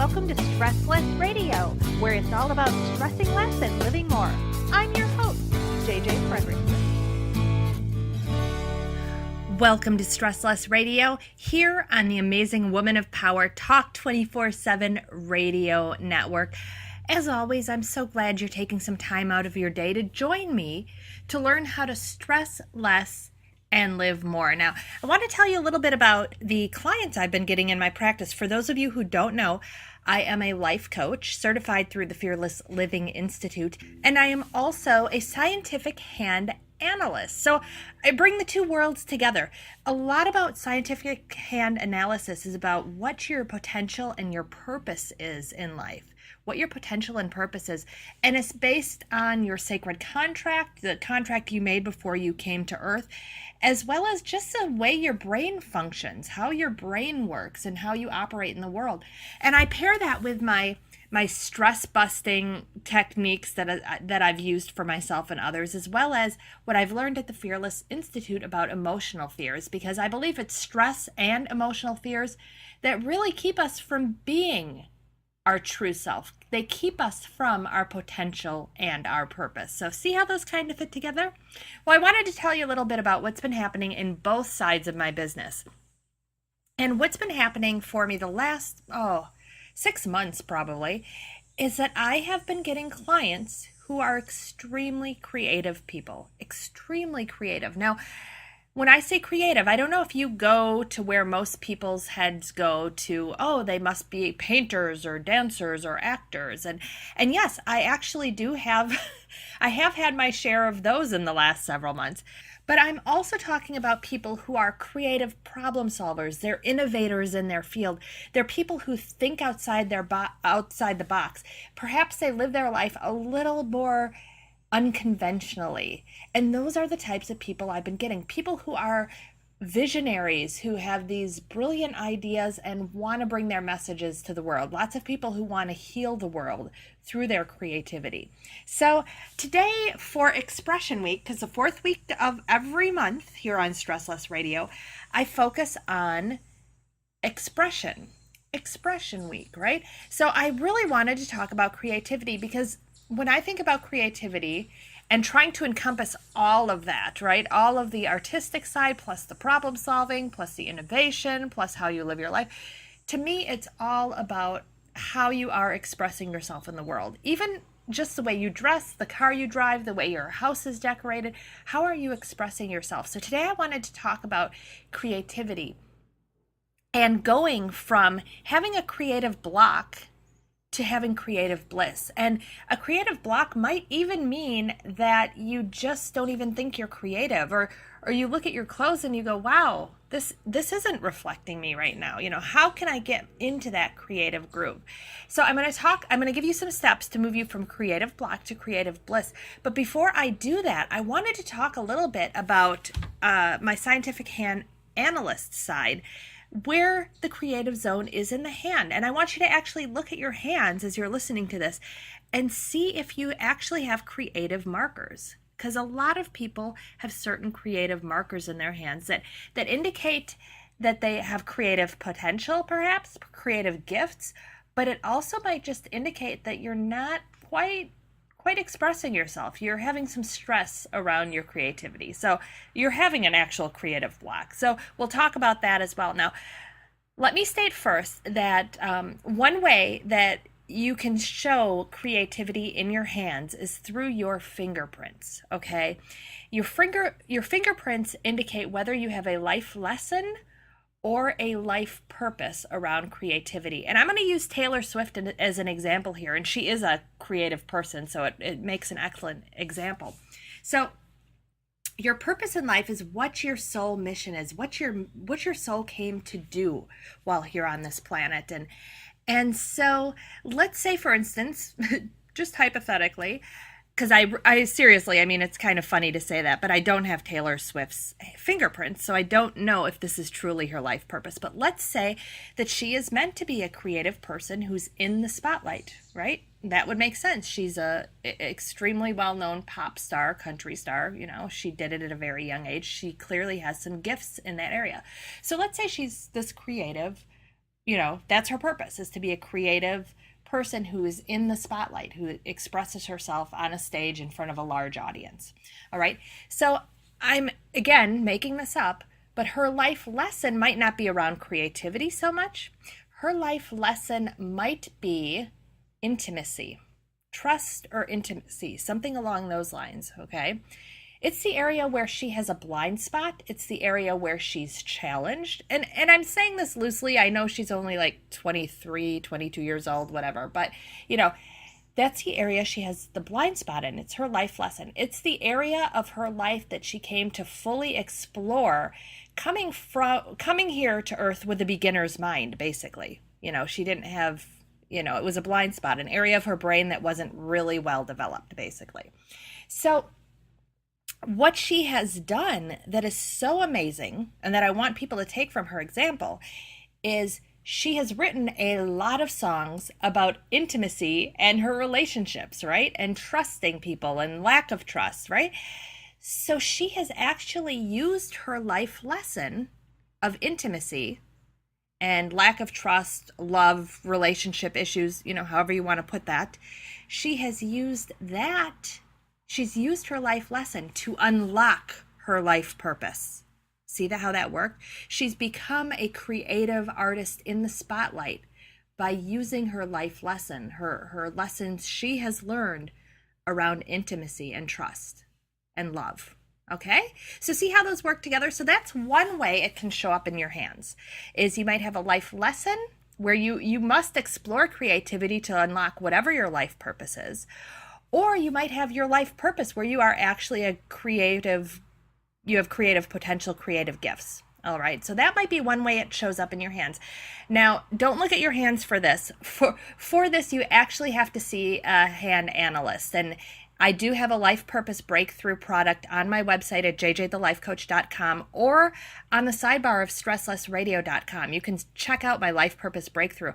Welcome to Stress Less Radio, where it's all about stressing less and living more. I'm your host, JJ Frederickson. Welcome to Stress Less Radio, here on the Amazing Woman of Power Talk 24/7 Radio Network. As always, I'm so glad you're taking some time out of your day to join me to learn how to stress less and live more. Now, I want to tell you a little bit about the clients I've been getting in my practice. For those of you who don't know, I am a life coach certified through the Fearless Living Institute, and I am also a scientific hand analyst. So I bring the two worlds together. A lot about scientific hand analysis is about what your potential and your purpose is in life. What your potential and purpose is. And it's based on your sacred contract, the contract you made before you came to Earth, as well as just the way your brain functions, how your brain works, and how you operate in the world. And I pair that with my stress busting techniques that I've used for myself and others, as well as what I've learned at the Fearless Institute about emotional fears, because I believe it's stress and emotional fears that really keep us from being our true self. They keep us from our potential and our purpose. So see how those kind of fit together? Well, I wanted to tell you a little bit about what's been happening in both sides of my business. And what's been happening for me the last, 6 months probably, is that I have been getting clients who are extremely creative people. Extremely creative. Now, when I say creative, I don't know if you go to where most people's heads go to, they must be painters or dancers or actors. And yes, I actually do have, I have had my share of those in the last several months. But I'm also talking about people who are creative problem solvers. They're innovators in their field. They're people who think outside outside the box. Perhaps they live their life a little more unconventionally. And those are the types of people I've been getting. People who are visionaries, who have these brilliant ideas and want to bring their messages to the world. Lots of people who want to heal the world through their creativity. So today for Expression Week, because the fourth week of every month here on Stress Less Radio, I focus on expression Week, right? So I really wanted to talk about creativity, because when I think about creativity and trying to encompass all of that, right? All of the artistic side, plus the problem solving, plus the innovation, plus how you live your life. To me, it's all about how you are expressing yourself in the world. Even just the way you dress, the car you drive, the way your house is decorated. How are you expressing yourself? So today I wanted to talk about creativity and going from having a creative block to having creative bliss. And a creative block might even mean that you just don't even think you're creative, or you look at your clothes and you go, wow, this isn't reflecting me right now. How can I get into that creative groove? So I'm going to give you some steps to move you from creative block to creative bliss. But before I do that, I wanted to talk a little bit about my scientific hand analyst side, where the creative zone is in the hand. And I want you to actually look at your hands as you're listening to this and see if you actually have creative markers. Because a lot of people have certain creative markers in their hands that indicate that they have creative potential, perhaps creative gifts, but it also might just indicate that you're not quite expressing yourself. You're having some stress around your creativity. So you're having an actual creative block. So we'll talk about that as well. Now, let me state first that one way that you can show creativity in your hands is through your fingerprints, okay? Your fingerprints indicate whether you have a life lesson or a life purpose around creativity. And I'm going to use Taylor Swift as an example here, and she is a creative person, so it makes an excellent example. So your purpose in life is what your soul mission is, what your soul came to do while here on this planet. And so let's say, for instance, just hypothetically, because I seriously, it's kind of funny to say that, but I don't have Taylor Swift's fingerprints, so I don't know if this is truly her life purpose. But let's say that she is meant to be a creative person who's in the spotlight, right? That would make sense. She's a extremely well-known pop star, country star. She did it at a very young age. She clearly has some gifts in that area. So let's say she's this creative that's her purpose, is to be a creative person who is in the spotlight, who expresses herself on a stage in front of a large audience. All right. So I'm, again, making this up, but her life lesson might not be around creativity so much. Her life lesson might be intimacy, trust or intimacy, something along those lines. Okay. It's the area where she has a blind spot. It's the area where she's challenged. And I'm saying this loosely. I know she's only like 23, 22 years old, whatever. But, that's the area she has the blind spot in. It's her life lesson. It's the area of her life that she came to fully explore, coming here to Earth with a beginner's mind, basically. She didn't have, it was a blind spot, an area of her brain that wasn't really well developed, basically. So what she has done that is so amazing, and that I want people to take from her example, is she has written a lot of songs about intimacy and her relationships, right? And trusting people and lack of trust, right? So she has actually used her life lesson of intimacy and lack of trust, love, relationship issues, however you want to put that. She has used that. She's used her life lesson to unlock her life purpose. See how that worked? She's become a creative artist in the spotlight by using her life lesson, her lessons she has learned around intimacy and trust and love. Okay? So see how those work together? So that's one way it can show up in your hands, is you might have a life lesson where you must explore creativity to unlock whatever your life purpose is. Or you might have your life purpose where you are actually you have creative potential, creative gifts. All right. So that might be one way it shows up in your hands. Now, don't look at your hands for this. For this, you actually have to see a hand analyst. And I do have a life purpose breakthrough product on my website at jjthelifecoach.com or on the sidebar of stresslessradio.com. You can check out my life purpose breakthrough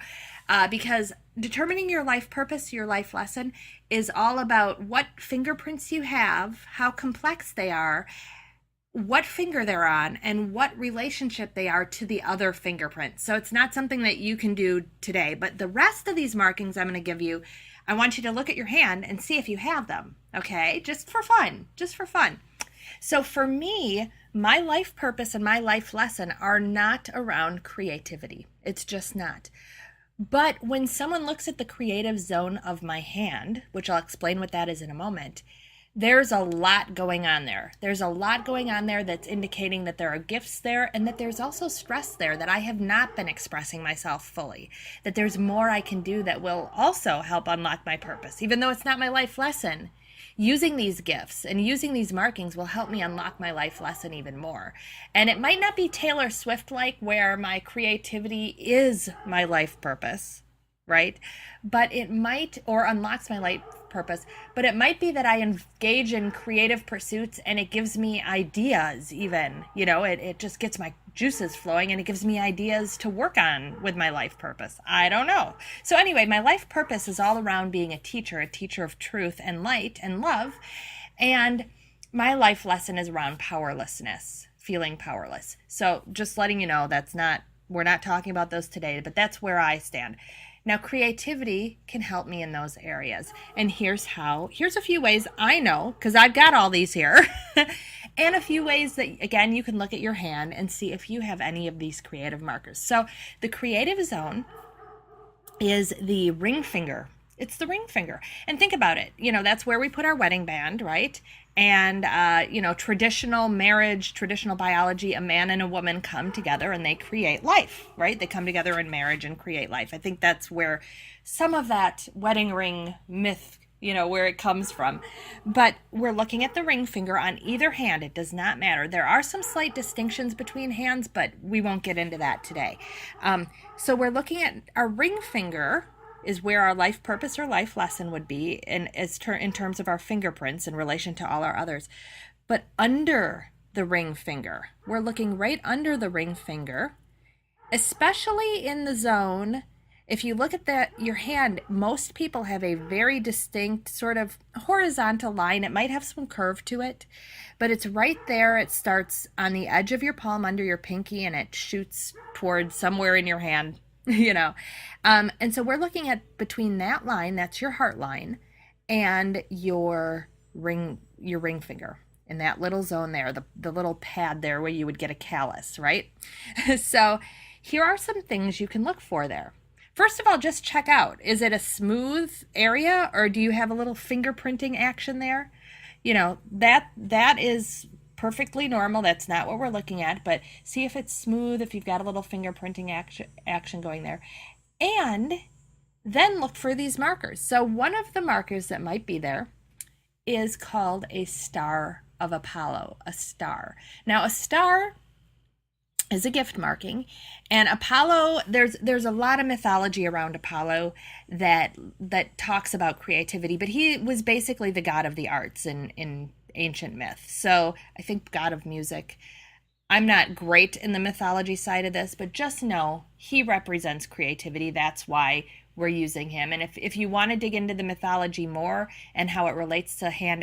because determining your life purpose, your life lesson, is all about what fingerprints you have, how complex they are, what finger they're on, and what relationship they are to the other fingerprints. So it's not something that you can do today, but the rest of these markings I'm going to give you, I want you to look at your hand and see if you have them, okay? Just for fun. So for me, my life purpose and my life lesson are not around creativity. It's just not. But when someone looks at the creative zone of my hand, which I'll explain what that is in a moment, there's a lot going on there. There's a lot going on there that's indicating that there are gifts there and that there's also stress there that I have not been expressing myself fully, that there's more I can do that will also help unlock my purpose. Even though it's not my life lesson, using these gifts and using these markings will help me unlock my life lesson even more. And it might not be Taylor Swift-like where my creativity is my life purpose, right? But it might, or unlocks my life purpose, but it might be that I engage in creative pursuits and it gives me ideas even, it just gets my juices flowing and it gives me ideas to work on with my life purpose. I don't know. So anyway, my life purpose is all around being a teacher of truth and light and love. And my life lesson is around powerlessness, feeling powerless. So just letting you know, we're not talking about those today, but that's where I stand. Now, creativity can help me in those areas. And here's a few ways I know, because I've got all these here, and a few ways that, again, you can look at your hand and see if you have any of these creative markers. So the creative zone is the ring finger. It's the ring finger. And think about it. That's where we put our wedding band, right? And, traditional marriage, traditional biology, a man and a woman come together and they create life, right? They come together in marriage and create life. I think that's where some of that wedding ring myth, where it comes from. But we're looking at the ring finger on either hand. It does not matter. There are some slight distinctions between hands, but we won't get into that today. So we're looking at our ring finger is where our life purpose or life lesson would be in terms of our fingerprints in relation to all our others. But under the ring finger, we're looking right under the ring finger, especially in the zone. If you look at your hand, most people have a very distinct sort of horizontal line. It might have some curve to it, but it's right there. It starts on the edge of your palm under your pinky and it shoots towards somewhere in your hand. you know. And so we're looking at between that line, that's your heart line, and your ring finger, in that little zone there, the little pad there where you would get a callus, right? So here are some things you can look for there. First of all, just check out, is it a smooth area, or do you have a little fingerprinting action there? That is perfectly normal. That's not what we're looking at, but see if it's smooth, if you've got a little fingerprinting action going there. And then look for these markers. So one of the markers that might be there is called a star of Apollo, a star. Now, a star is a gift marking, and Apollo, there's a lot of mythology around Apollo that talks about creativity, but he was basically the god of the arts in ancient myth. So I think god of music. I'm not great in the mythology side of this, but just know he represents creativity. That's why we're using him. And if you want to dig into the mythology more and how it relates to hand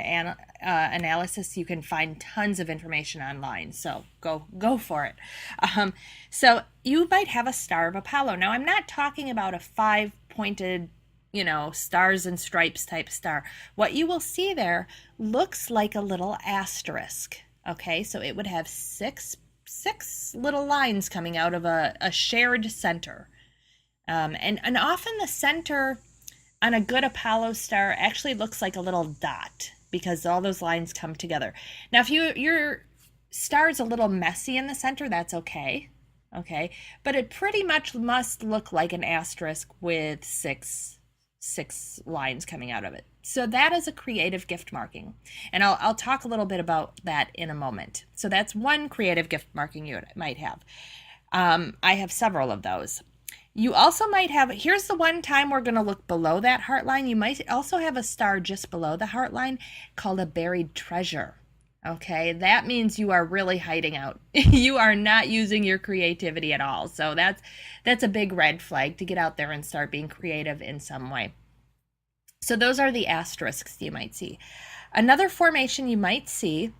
analysis, you can find tons of information online. So go for it. So you might have a star of Apollo. Now, I'm not talking about a 5-pointed, stars and stripes type star. What you will see there looks like a little asterisk. Okay, so it would have six little lines coming out of a shared center. And often the center on a good Apollo star actually looks like a little dot because all those lines come together. Now, if your star is a little messy in the center, that's okay. Okay, but it pretty much must look like an asterisk with six lines coming out of it. So that is a creative gift marking. And I'll talk a little bit about that in a moment. So that's one creative gift marking you might have. I have several of those. You also might have, here's the one time we're going to look below that heart line. You might also have a star just below the heart line called a buried treasure. Okay, that means you are really hiding out. You are not using your creativity at all. So that's a big red flag to get out there and start being creative in some way. So those are the asterisks you might see. Another formation you might see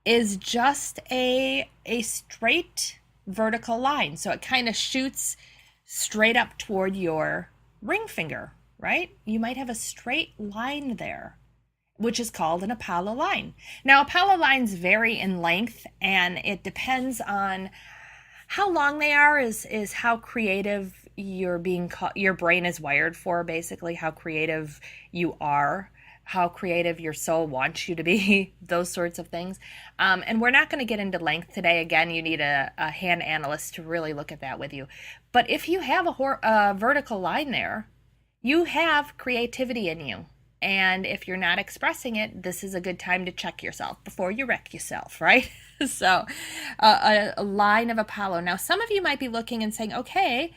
is just a straight vertical line. So it kind of shoots straight up toward your ring finger, right? You might have a straight line there, which is called an Apollo line. Now, Apollo lines vary in length, and it depends on how long they are is how creative your brain is wired for, basically, how creative you are, how creative your soul wants you to be, those sorts of things. And we're not going to get into length today. Again, you need a hand analyst to really look at that with you. But if you have a vertical line there, you have creativity in you. And if you're not expressing it, this is a good time to check yourself before you wreck yourself, right? So a line of Apollo. Now, some of you might be looking and saying, okay,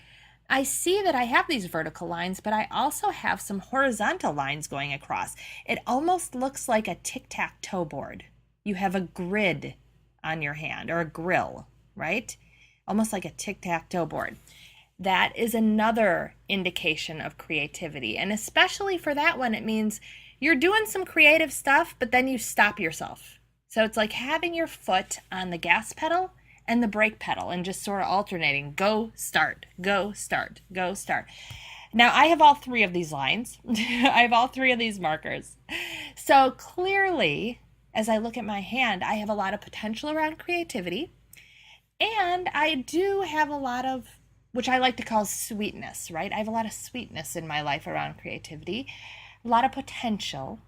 I see that I have these vertical lines, but I also have some horizontal lines going across. It almost looks like a tic-tac-toe board. You have a grid on your hand, or a grill, right? Almost like a tic-tac-toe board. That is another indication of creativity. And especially for that one, it means you're doing some creative stuff, but then you stop yourself. So it's like having your foot on the gas pedal and the brake pedal and just sort of alternating. Go, start, go, start, go, start. Now, I have all three of these lines. I have all three of these markers. So clearly, as I look at my hand, I have a lot of potential around creativity. And I do have a lot of, which I like to call sweetness, right? I have a lot of sweetness in my life around creativity, a lot of potential.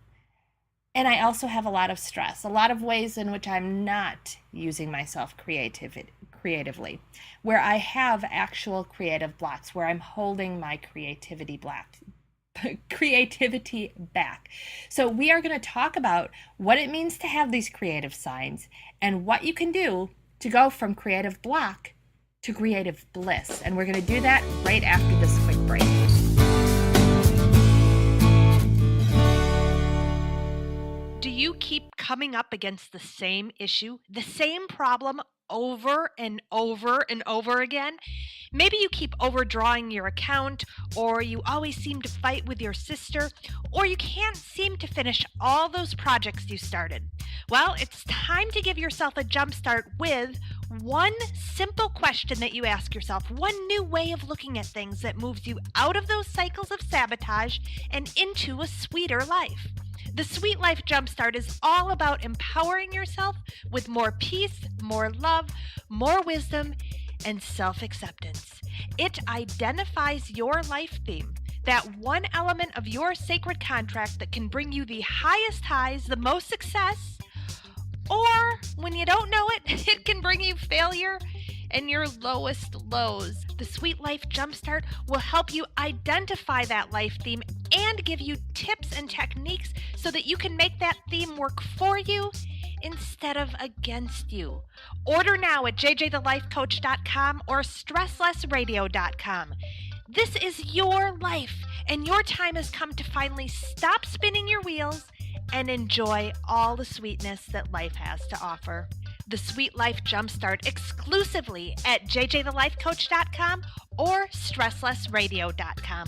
And I also have a lot of stress, a lot of ways in which I'm not using myself creatively, where I have actual creative blocks, where I'm holding my creativity back. So we are going to talk about what it means to have these creative signs and what you can do to go from creative block to creative bliss. And we're going to do that right after this quick break. Do you keep coming up against the same issue, the same problem over and over and over again? Maybe you keep overdrawing your account, or you always seem to fight with your sister, or you can't seem to finish all those projects you started. Well, it's time to give yourself a jump start with One simple question that you ask yourself, one new way of looking at things that moves you out of those cycles of sabotage and into a sweeter life. The Sweet Life Jumpstart is all about empowering yourself with more peace, more love, more wisdom, and self-acceptance. It identifies your life theme, that one element of your sacred contract that can bring you the highest highs, the most success, or when you don't know it, it can bring you failure and your lowest lows. The Sweet Life Jumpstart will help you identify that life theme and give you tips and techniques so that you can make that theme work for you instead of against you. Order now at jjthelifecoach.com or stresslessradio.com. This is your life, and your time has come to finally stop spinning your wheels and enjoy all the sweetness that life has to offer. The Sweet Life Jumpstart exclusively at jjthelifecoach.com or stresslessradio.com.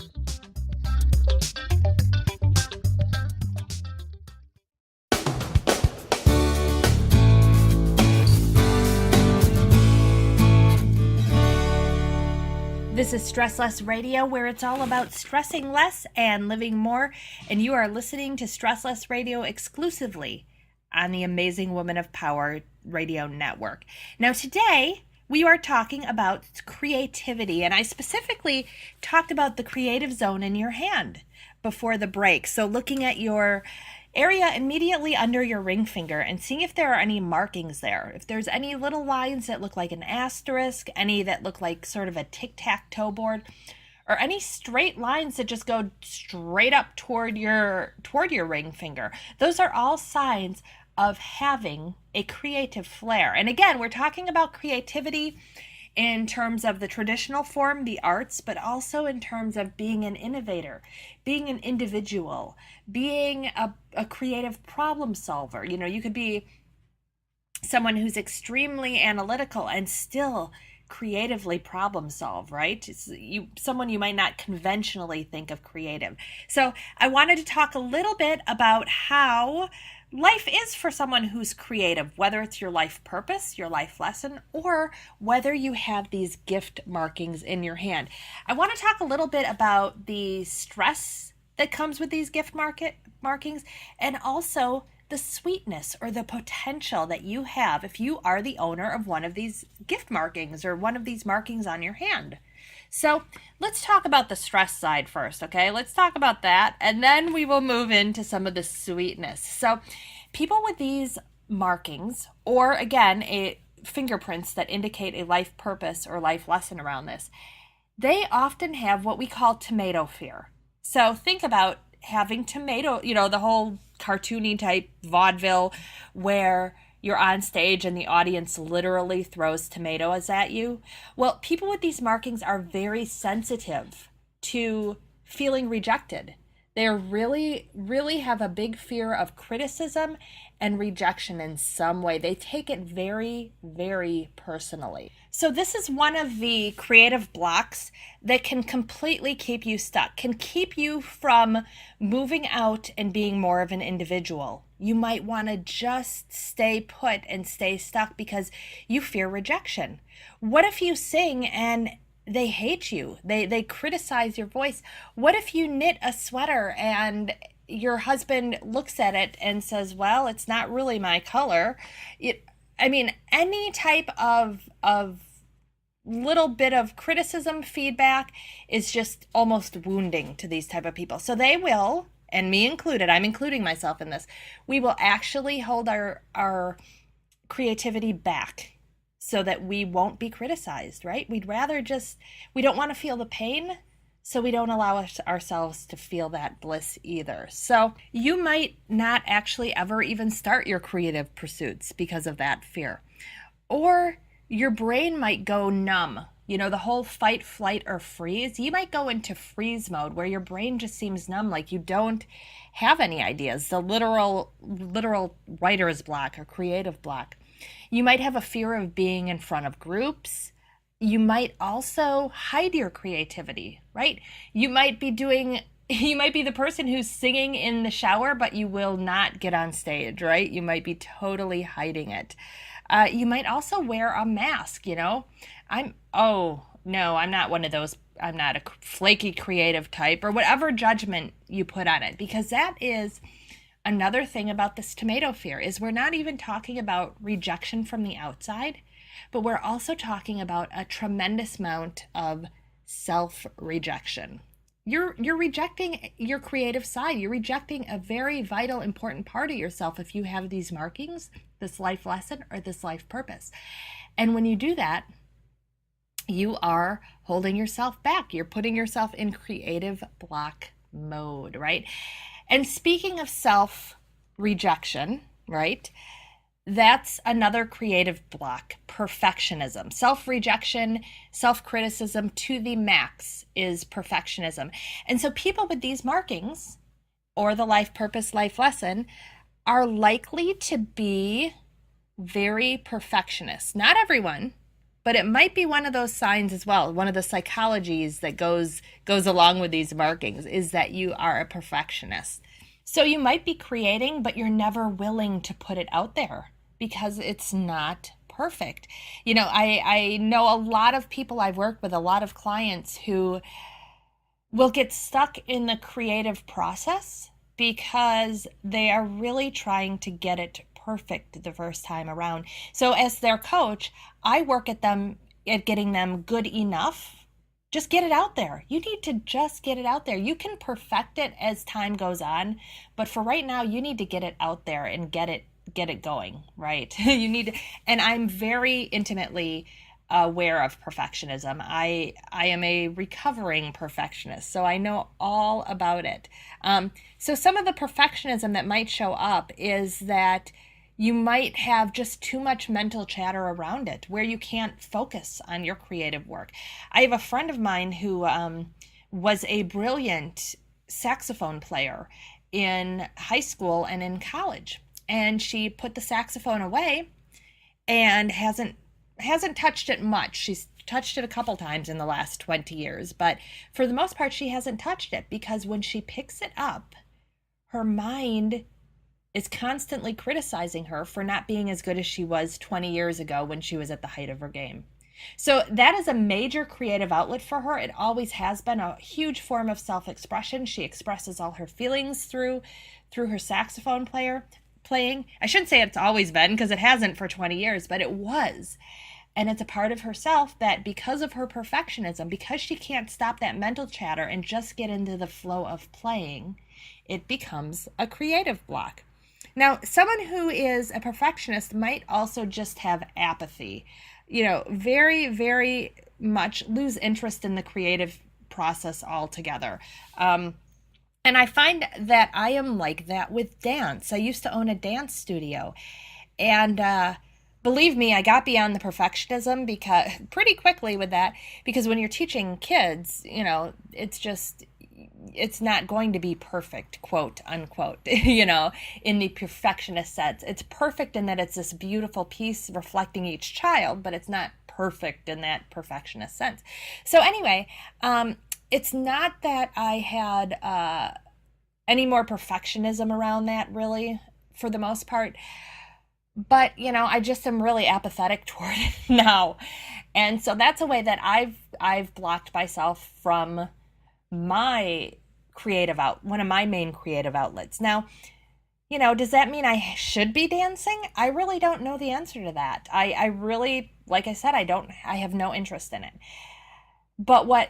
This is Stress Less Radio, where it's all about stressing less and living more, and you are listening to Stress Less Radio exclusively on the Amazing Woman of Power radio network. Now today, we are talking about creativity, and I specifically talked about the creative zone in your hand before the break. So looking at your area immediately under your ring finger and seeing if there are any markings there. If there's any little lines that look like an asterisk, any that look like sort of a tic-tac-toe board, or any straight lines that just go straight up toward your ring finger. Those are all signs of having a creative flair. And again, we're talking about creativity in terms of the traditional form, the arts, but also in terms of being an innovator, being an individual, being a creative problem solver. You know, you could be someone who's extremely analytical and still creatively problem solve, right? Someone you might not conventionally think of creative. So I wanted to talk a little bit about how life is for someone who's creative, whether it's your life purpose, your life lesson, or whether you have these gift markings in your hand. I want to talk a little bit about the stress that comes with these gift markings, and also the sweetness or the potential that you have if you are the owner of one of these gift markings or one of these markings on your hand. So let's talk about the stress side first, okay? Let's talk about that, and then we will move into some of the sweetness. So people with these markings, or again, fingerprints that indicate a life purpose or life lesson around this, they often have what we call tomato fear. So think about having tomato, the whole cartoony type vaudeville where you're on stage and the audience literally throws tomatoes at you. Well, people with these markings are very sensitive to feeling rejected. They really, really have a big fear of criticism and rejection in some way. They take it very, very personally. So this is one of the creative blocks that can completely keep you stuck, can keep you from moving out and being more of an individual. You might want to just stay put and stay stuck because you fear rejection. What if you sing and they hate you? They criticize your voice. What if you knit a sweater and your husband looks at it and says, well, it's not really my color? Any type of little bit of criticism, feedback is just almost wounding to these type of people. So they will, and me included, I'm including myself in this, we will actually hold our creativity back so that we won't be criticized, right? We don't want to feel the pain, so we don't allow ourselves to feel that bliss either. So you might not actually ever even start your creative pursuits because of that fear. Or your brain might go numb. The whole fight, flight, or freeze. You might go into freeze mode where your brain just seems numb, like you don't have any ideas. The literal writer's block or creative block. You might have a fear of being in front of groups. You might also hide your creativity, right? You might be the person who's singing in the shower, but you will not get on stage, right? You might be totally hiding it. You might also wear a mask, oh, no, I'm not one of those. I'm not a flaky creative type or whatever judgment you put on it, because that is another thing about this tomato fear is we're not even talking about rejection from the outside, but we're also talking about a tremendous amount of self-rejection. You're rejecting your creative side. You're rejecting a very vital, important part of yourself if you have these markings, this life lesson, or this life purpose. And when you do that, you are holding yourself back. You're putting yourself in creative block mode, right? And speaking of self-rejection, right? That's another creative block, perfectionism. Self-rejection, self-criticism to the max is perfectionism. And so people with these markings or the life purpose, life lesson are likely to be very perfectionist. Not everyone, but it might be one of those signs as well. One of the psychologies that goes along with these markings is that you are a perfectionist. So you might be creating, but you're never willing to put it out there because it's not perfect. I know a lot of people I've worked with, a lot of clients who will get stuck in the creative process because they are really trying to get it perfect the first time around. So as their coach, I work at getting them good enough. Just get it out there. You need to just get it out there. You can perfect it as time goes on, but for right now, you need to get it out there and get it going, right? And I'm very intimately aware of perfectionism. I am a recovering perfectionist, so I know all about it. So some of the perfectionism that might show up is that you might have just too much mental chatter around it where you can't focus on your creative work. I have a friend of mine who was a brilliant saxophone player in high school and in college. And she put the saxophone away and hasn't touched it much. She's touched it a couple times in the last 20 years, but for the most part, she hasn't touched it because when she picks it up, her mind is constantly criticizing her for not being as good as she was 20 years ago when she was at the height of her game. So that is a major creative outlet for her. It always has been a huge form of self-expression. She expresses all her feelings through her saxophone playing. I shouldn't say it's always been, because it hasn't for 20 years, but it was. And it's a part of herself that because of her perfectionism, because she can't stop that mental chatter and just get into the flow of playing, it becomes a creative block. Now, someone who is a perfectionist might also just have apathy, very, very much lose interest in the creative process altogether. And I find that I am like that with dance. I used to own a dance studio, and believe me, I got beyond the perfectionism because pretty quickly with that, because when you're teaching kids, it's not going to be perfect, quote unquote, in the perfectionist sense. It's perfect in that it's this beautiful piece reflecting each child, but it's not perfect in that perfectionist sense. So anyway, it's not that I had any more perfectionism around that, really, for the most part. But, I just am really apathetic toward it now. And so that's a way that I've blocked myself from my one of my main creative outlets. Now, does that mean I should be dancing? I really don't know the answer to that. I really, like I said, I have no interest in it.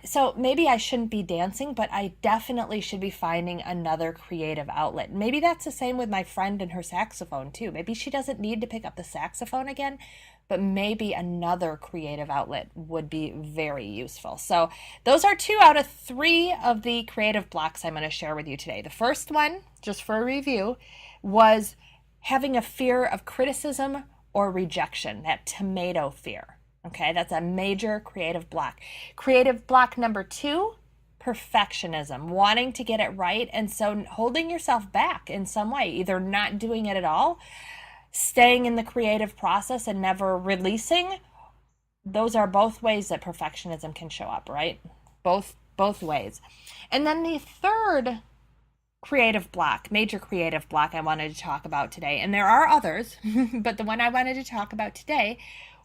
So maybe I shouldn't be dancing, but I definitely should be finding another creative outlet. Maybe that's the same with my friend and her saxophone too. Maybe she doesn't need to pick up the saxophone again, but maybe another creative outlet would be very useful. So those are 2 out of 3 of the creative blocks I'm going to share with you today. The first one, just for a review, was having a fear of criticism or rejection, that tomato fear. Okay, that's a major creative block. Creative block number 2, perfectionism, wanting to get it right, and so holding yourself back in some way, either not doing it at all, staying in the creative process and never releasing. Those are both ways that perfectionism can show up, right? Both ways. And then the third creative block, major creative block I wanted to talk about today. And there are others, but the one I wanted to talk about today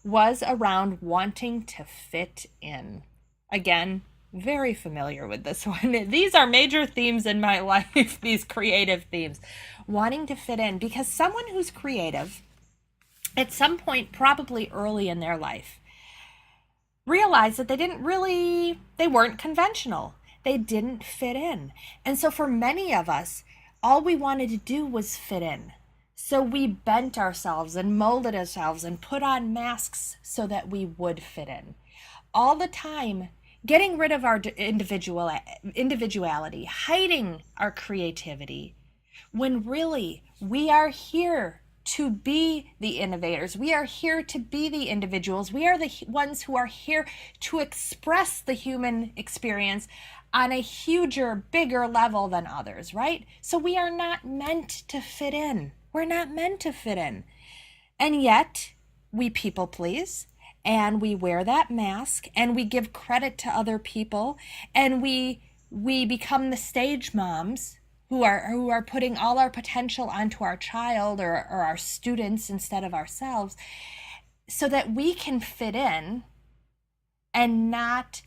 was around wanting to fit in. Again, very familiar with this one. These are major themes in my life, these creative themes. Wanting to fit in, because someone who's creative, at some point, probably early in their life, realized that they weren't conventional. They didn't fit in. And so for many of us, all we wanted to do was fit in. So we bent ourselves and molded ourselves and put on masks so that we would fit in. All the time, getting rid of our individuality, hiding our creativity, when really we are here to be the innovators. We are here to be the individuals. We are the ones who are here to express the human experience on a huger, bigger level than others, right? So we are not meant to fit in. We're not meant to fit in. And yet, we people please, and we wear that mask, and we give credit to other people, and we become the stage moms who are putting all our potential onto our child or our students instead of ourselves, so that we can fit in and not,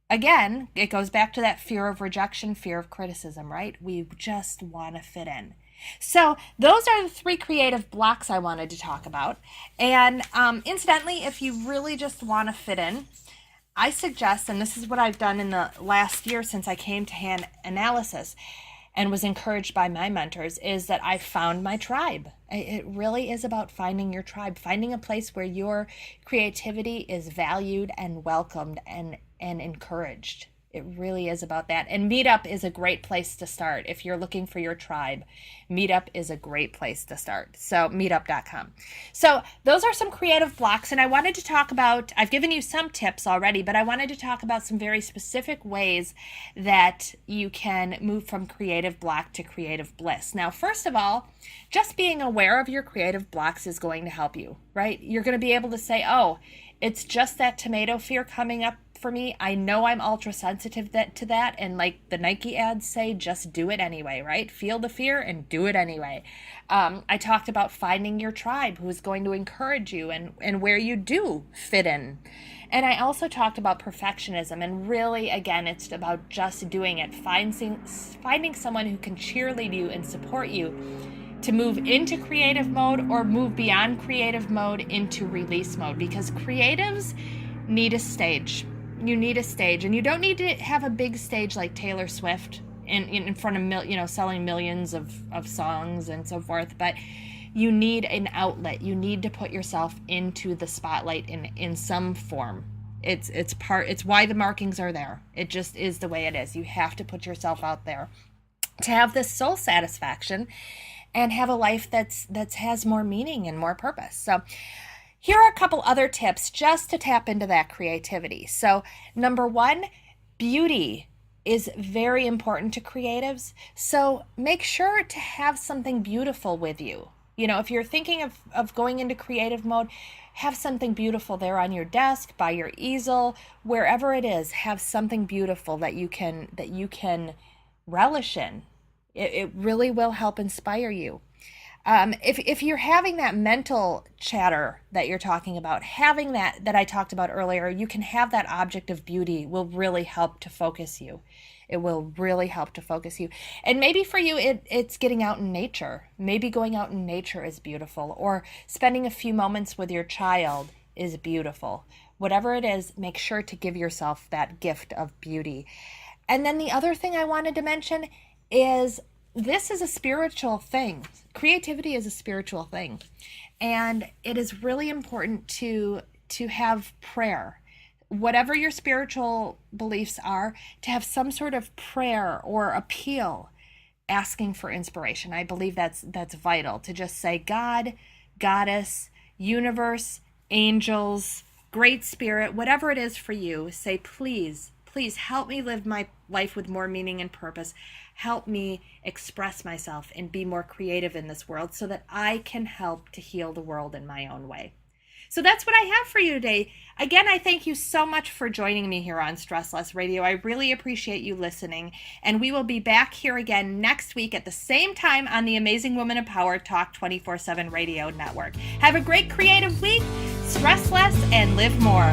again, it goes back to that fear of rejection, fear of criticism, right? We just want to fit in. So those are the 3 creative blocks I wanted to talk about. And incidentally, if you really just want to fit in, I suggest, and this is what I've done in the last year since I came to hand analysis and was encouraged by my mentors, is that I found my tribe. It really is about finding your tribe, finding a place where your creativity is valued and welcomed and encouraged. It really is about that. And Meetup is a great place to start. If you're looking for your tribe, Meetup is a great place to start. So meetup.com. So those are some creative blocks. And I wanted to talk about, I've given you some tips already, but I wanted to talk about some very specific ways that you can move from creative block to creative bliss. Now, first of all, just being aware of your creative blocks is going to help you, right? You're going to be able to say, oh, it's just that tomato fear coming up for me. I know I'm ultra sensitive to that, and like the Nike ads say, just do it anyway, right? Feel the fear and do it anyway. I talked about finding your tribe who is going to encourage you and where you do fit in. And I also talked about perfectionism, and really, again, it's about just doing it, finding someone who can cheerlead you and support you to move into creative mode or move beyond creative mode into release mode, because creatives need a stage. You need a stage, and you don't need to have a big stage like Taylor Swift in front of selling millions of songs and so forth, but you need an outlet. You need to put yourself into the spotlight in some form. It's why the markings are there. It just is the way it is. You have to put yourself out there to have this soul satisfaction and have a life that has more meaning and more purpose. So here are a couple other tips just to tap into that creativity. So number 1, beauty is very important to creatives. So make sure to have something beautiful with you. You know, if you're thinking of going into creative mode, have something beautiful there on your desk, by your easel, wherever it is. Have something beautiful that you can relish in. It really will help inspire you. If you're having that mental chatter that you're talking about, having that I talked about earlier, you can have that object of beauty will really help to focus you. It will really help to focus you. And maybe for you, it's getting out in nature. Maybe going out in nature is beautiful, or spending a few moments with your child is beautiful. Whatever it is, make sure to give yourself that gift of beauty. And then the other thing I wanted to mention is this is a spiritual thing. Creativity is a spiritual thing. And it is really important to have prayer. Whatever your spiritual beliefs are, to have some sort of prayer or appeal asking for inspiration. I believe that's vital, to just say, God, Goddess, universe, angels, great spirit, whatever it is for you, say, please help me live my life with more meaning and purpose. Help me express myself and be more creative in this world so that I can help to heal the world in my own way. So that's what I have for you today. Again, I thank you so much for joining me here on Stress Less Radio. I really appreciate you listening. And we will be back here again next week at the same time on the Amazing Woman of Power Talk 24/7 Radio Network. Have a great creative week, stress less, and live more.